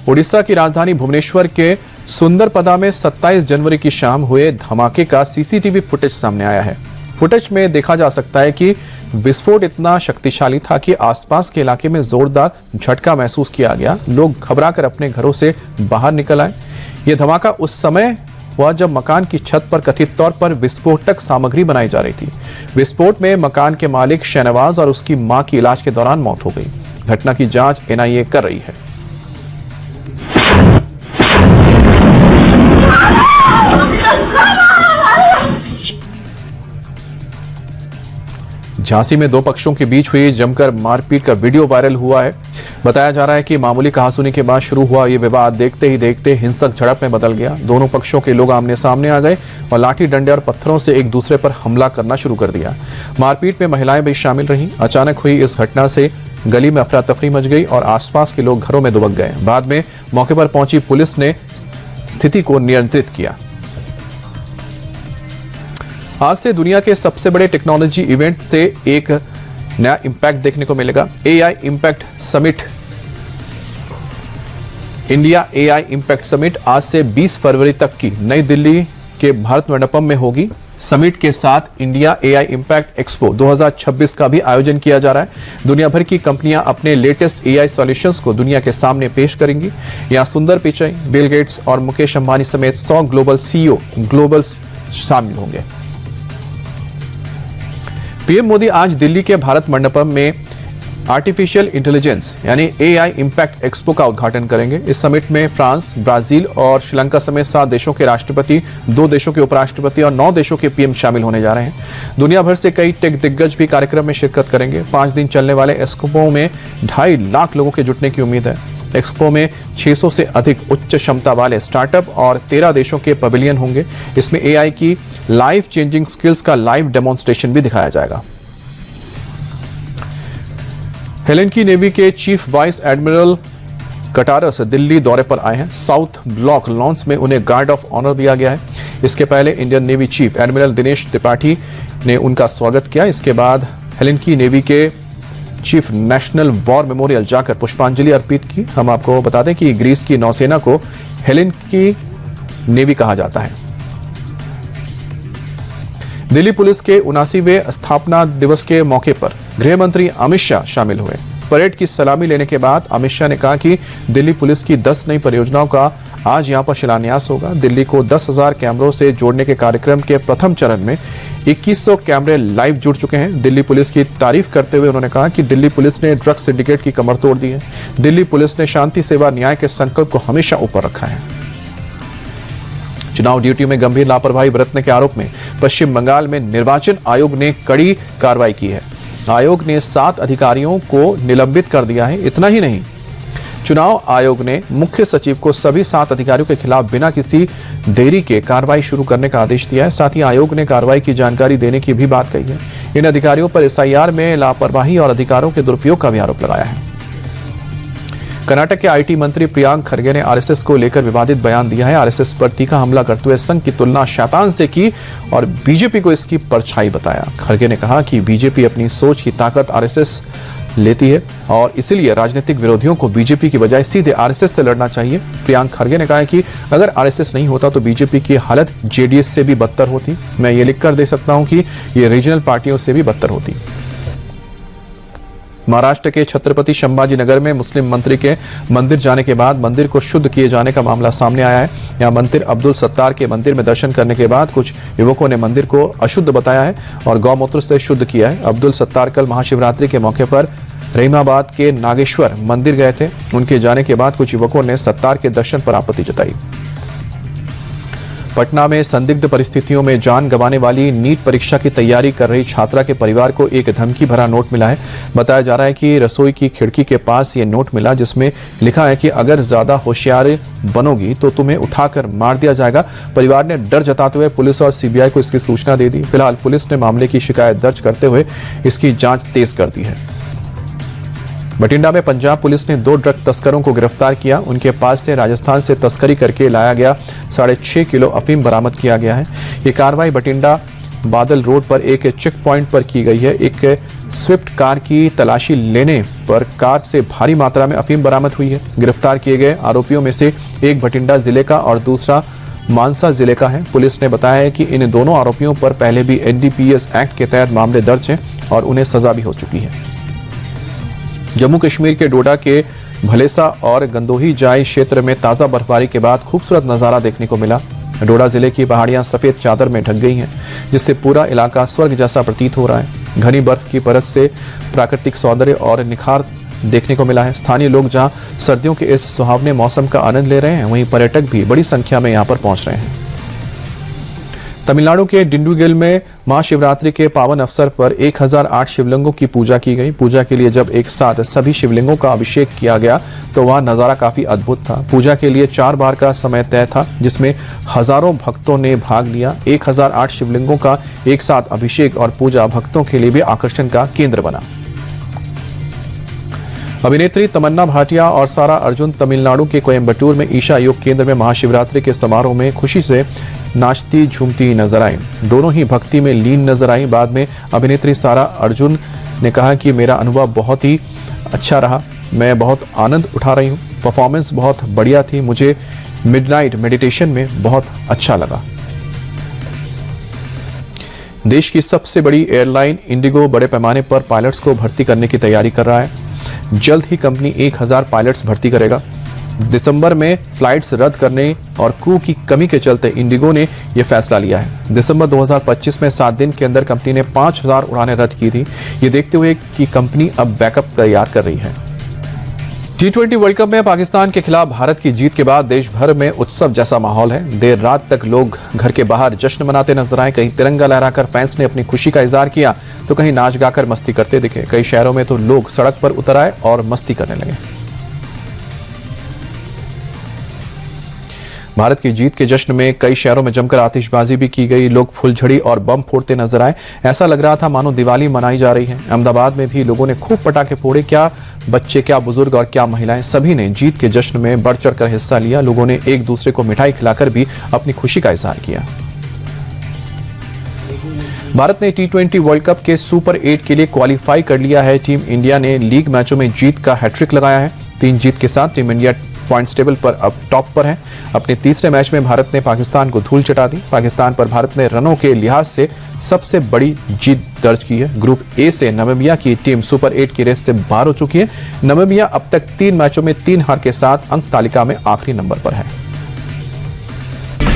ओडिशा की राजधानी भुवनेश्वर के सुंदरपदा में 27 जनवरी की शाम हुए धमाके का सीसीटीवी फुटेज सामने आया है। फुटेज में देखा जा सकता है कि विस्फोट इतना शक्तिशाली था कि आसपास के इलाके में जोरदार झटका महसूस किया गया। लोग घबराकर अपने घरों से बाहर निकल आए। यह धमाका उस समय हुआ जब मकान की छत पर कथित तौर पर विस्फोटक सामग्री बनाई जा रही थी। विस्फोट में मकान के मालिक शहनवाज और उसकी मां की इलाज के दौरान मौत हो गई। घटना की जांच एनआईए कर रही है। झांसी में दो पक्षों के बीच हुई जमकर मारपीट का वीडियो वायरल हुआ है। बताया जा रहा है कि मामूली कहासुनी के बाद शुरू हुआ ये विवाद देखते ही देखते हिंसक झड़प में बदल गया। दोनों पक्षों के लोग आमने सामने आ गए और लाठी डंडे और पत्थरों से एक दूसरे पर हमला करना शुरू कर दिया। मारपीट में महिलाएं भी शामिल रहीं। अचानक हुई इस घटना से गली में अफरा तफरी मच गई और आसपास के लोग घरों में दुबक गए। बाद में मौके पर पहुंची पुलिस ने स्थिति को नियंत्रित किया। आज से दुनिया के सबसे बड़े टेक्नोलॉजी इवेंट से एक नया इंपैक्ट देखने को मिलेगा। AI impact summit, India AI impact summit आज से 20 फरवरी तक की नई दिल्ली के भारत मंडपम में होगी। समिट के साथ इंडिया एआई इंपैक्ट एक्सपो 2026 का भी आयोजन किया जा रहा है। दुनिया भर की कंपनियां अपने लेटेस्ट एआई सॉल्यूशंस को दुनिया के सामने पेश करेंगी। यहां सुंदर पिचाई, बिल गेट्स और मुकेश अंबानी समेत 100 ग्लोबल सीईओ ग्लोबल शामिल होंगे। पीएम मोदी आज दिल्ली के भारत मंडपम में आर्टिफिशियल इंटेलिजेंस यानी एआई इंपैक्ट एक्सपो का उद्घाटन करेंगे। इस समिट में फ्रांस, ब्राजील और श्रीलंका समेत 7 देशों के राष्ट्रपति, 2 देशों के उपराष्ट्रपति और 9 देशों के पीएम शामिल होने जा रहे हैं। दुनिया भर से कई टेक दिग्गज भी कार्यक्रम में शिरकत करेंगे। 5 दिन चलने वाले एक्सपो में 2.5 लाख लोगों के जुटने की उम्मीद है। एक्सपो में 600 से अधिक उच्च क्षमता वाले स्टार्टअप और 13 देशों के पवेलियन होंगे। इसमें एआई की लाइफ चेंजिंग स्किल्स का लाइव डेमोन्स्ट्रेशन भी दिखाया जाएगा। हेलेंकी नेवी के चीफ वाइस एडमिरल कटारस दिल्ली दौरे पर आए हैं। साउथ ब्लॉक लॉन्च में उन्हें गार्ड ऑफ ऑनर दिया गया है। इसके पहले Indian navy chief admiral Dinesh Tripathi ने उनका स्वागत किया। इसके बाद हेलेंकी नेवी के चीफ नेशनल वॉर मेमोरियल जाकर पुष्पांजलि अर्पित की। हम आपको बता दें कि ग्रीस की नौसेना को हेलेंकी नेवी कहा जाता है। दिल्ली पुलिस के 79वें स्थापना दिवस के मौके पर गृह मंत्री अमित शाह शामिल हुए। परेड की सलामी लेने के बाद अमित शाह ने कहा कि दिल्ली पुलिस की 10 नई परियोजनाओं का आज यहां पर शिलान्यास होगा। दिल्ली को 10,000 कैमरों से जोड़ने के कार्यक्रम के प्रथम चरण में 2100 कैमरे लाइव जुड़ चुके हैं। दिल्ली पुलिस की तारीफ करते हुए उन्होंने कहा कि दिल्ली पुलिस ने ड्रग्स सिंडिकेट की कमर तोड़ दी है। दिल्ली पुलिस ने शांति, सेवा, न्याय के संकल्प को हमेशा ऊपर रखा है। चुनाव ड्यूटी में गंभीर लापरवाही बरतने के आरोप में पश्चिम बंगाल में निर्वाचन आयोग ने कड़ी कार्रवाई की है। आयोग ने 7 अधिकारियों को निलंबित कर दिया है। इतना ही नहीं, चुनाव आयोग ने मुख्य सचिव को सभी 7 अधिकारियों के खिलाफ बिना किसी देरी के कार्रवाई शुरू करने का आदेश दिया है। साथ ही आयोग ने कार्रवाई की जानकारी देने की भी बात कही है। इन अधिकारियों पर एसआईआर में लापरवाही और अधिकारों के दुरुपयोग का भी आरोप लगाया है। कर्नाटक के आईटी मंत्री प्रियांक खरगे ने आरएसएस को लेकर विवादित बयान दिया है। आरएसएस पर तीखा हमला करते हुए संघ की तुलना शैतान से की और बीजेपी को इसकी परछाई बताया। खरगे ने कहा कि बीजेपी अपनी सोच की ताकत आरएसएस लेती है और इसलिए राजनीतिक विरोधियों को बीजेपी की बजाय सीधे आरएसएस से लड़ना चाहिए। प्रियांक खरगे ने कहा कि अगर आरएसएस नहीं होता तो बीजेपी की हालत जेडीएस से भी बदतर होती। मैं ये लिखकर दे सकता हूं कि ये रीजनल पार्टियों से भी बदतर होती। महाराष्ट्र के छत्रपति संभाजी नगर में मुस्लिम मंत्री के मंदिर जाने के बाद मंदिर को शुद्ध किए जाने का मामला सामने आया है। यहां मंत्री अब्दुल सत्तार के मंदिर में दर्शन करने के बाद कुछ युवकों ने मंदिर को अशुद्ध बताया है और गौमूत्र से शुद्ध किया है। अब्दुल सत्तार कल महाशिवरात्रि के मौके पर रहीमाबाद के नागेश्वर मंदिर गए थे। उनके जाने के बाद कुछ युवकों ने सत्तार के दर्शन पर आपत्ति जताई। पटना में संदिग्ध परिस्थितियों में जान गंवाने वाली नीट परीक्षा की तैयारी कर रही छात्रा के परिवार को एक धमकी भरा नोट मिला है। बताया जा रहा है कि रसोई की खिड़की के पास ये नोट मिला जिसमें लिखा है कि अगर ज्यादा होशियार बनोगी तो तुम्हें उठाकर मार दिया जाएगा। परिवार ने डर जताते हुए पुलिस और सीबीआई को इसकी सूचना दे दी। फिलहाल पुलिस ने मामले की शिकायत दर्ज करते हुए इसकी जांच तेज कर दी है। बठिंडा में पंजाब पुलिस ने 2 ड्रग तस्करों को गिरफ्तार किया। उनके पास से राजस्थान से तस्करी करके लाया गया 6.5 किलो अफीम बरामद किया गया है। ये कार्रवाई बठिंडा बादल रोड पर एक चेक पॉइंट पर की गई है। एक स्विफ्ट कार की तलाशी लेने पर कार से भारी मात्रा में अफीम बरामद हुई है। गिरफ्तार किए गए आरोपियों में से एक भटिंडा जिले का और दूसरा मानसा जिले का है। पुलिस ने बताया है कि इन दोनों आरोपियों पर पहले भी एनडीपीएस एक्ट के तहत मामले दर्ज हैं और उन्हें सजा भी हो चुकी है। जम्मू कश्मीर के डोडा के भलेसा और गंदोही जाई क्षेत्र में ताजा बर्फबारी के बाद खूबसूरत नजारा देखने को मिला। डोडा जिले की पहाड़ियां सफेद चादर में ढक गई हैं, जिससे पूरा इलाका स्वर्ग जैसा प्रतीत हो रहा है। घनी बर्फ की परत से प्राकृतिक सौंदर्य और निखार देखने को मिला है। स्थानीय लोग जहां सर्दियों के इस सुहावने मौसम का आनंद ले रहे हैं, वहीं पर्यटक भी बड़ी संख्या में यहां पर पहुंच रहे हैं। तमिलनाडु के डिंडुगिल में महाशिवरात्रि के पावन अवसर पर 1008 शिवलिंगों की पूजा की गई। पूजा के लिए जब एक साथ सभी शिवलिंगों का अभिषेक किया गया तो वह नजारा काफी अद्भुत था। पूजा के लिए 4 बार का समय तय था, जिसमें हजारों भक्तों ने भाग लिया। 1008 शिवलिंगों का एक साथ अभिषेक और पूजा भक्तों के लिए भी आकर्षण का केंद्र बना। अभिनेत्री तमन्ना भाटिया और सारा अर्जुन तमिलनाडु के कोयम्बटूर में ईशा योग केंद्र में महाशिवरात्रि के समारोह में खुशी से नाचती झूमती नजर आई। दोनों ही भक्ति में लीन नजर आई। बाद में अभिनेत्री सारा अर्जुन ने कहा कि मेरा अनुभव बहुत ही अच्छा रहा, मैं बहुत आनंद उठा रही हूँ। परफॉर्मेंस बहुत बढ़िया थी, मुझे मिडनाइट मेडिटेशन में बहुत अच्छा लगा। देश की सबसे बड़ी एयरलाइन इंडिगो बड़े पैमाने पर पायलट्स को भर्ती करने की तैयारी कर रहा है। जल्द ही कंपनी 1000 पायलट्स भर्ती करेगा। दिसंबर में फ्लाइट्स रद्द करने और क्रू की कमी के चलते इंडिगो ने यह फैसला लिया है। दिसंबर 2025 में 7 दिन के अंदर कंपनी ने 5000 उड़ानें रद्द की थी। ये देखते हुए कि कंपनी अब बैकअप तैयार कर रही है। T20 वर्ल्ड कप में पाकिस्तान के खिलाफ भारत की जीत के बाद देश भर में उत्सव जैसा माहौल है। देर रात तक लोग घर के बाहर जश्न मनाते नजर आए। कहीं तिरंगा लहराकर फैंस ने अपनी खुशी का इजहार किया तो कहीं नाच गाकर मस्ती करते दिखे। कई शहरों में तो लोग सड़क पर उतर आए और मस्ती करने लगे। भारत की जीत के जश्न में कई शहरों में जमकर आतिशबाजी भी की गई। लोग फुलझड़ी और बम फोड़ते नजर आए। ऐसा लग रहा था मानो दिवाली मनाई जा रही है। अहमदाबाद में भी लोगों ने खूब पटाखे फोड़े। क्या बच्चे, क्या बुजुर्ग और क्या महिलाएं, सभी ने जीत के जश्न में बढ़ चढ़कर हिस्सा लिया। लोगों ने एक दूसरे को मिठाई खिलाकर भी अपनी खुशी का इजहार किया। भारत ने T20 वर्ल्ड कप के सुपर 8 के लिए क्वालिफाई कर लिया है। टीम इंडिया ने लीग मैचों में जीत का हैट्रिक लगाया है। 3 जीत के साथ टीम इंडिया पॉइंट्स टेबल पर अब टॉप पर है। अपने तीसरे मैच में भारत ने पाकिस्तान को धूल चटा दी। पाकिस्तान पर भारत ने रनों के लिहाज से सबसे बड़ी जीत दर्ज की है। ग्रुप ए से नामीबिया की टीम सुपर 8 की रेस से बाहर हो चुकी है। नामीबिया अब तक 3 मैचों में 3 हार के साथ अंक तालिका में आखिरी नंबर पर है।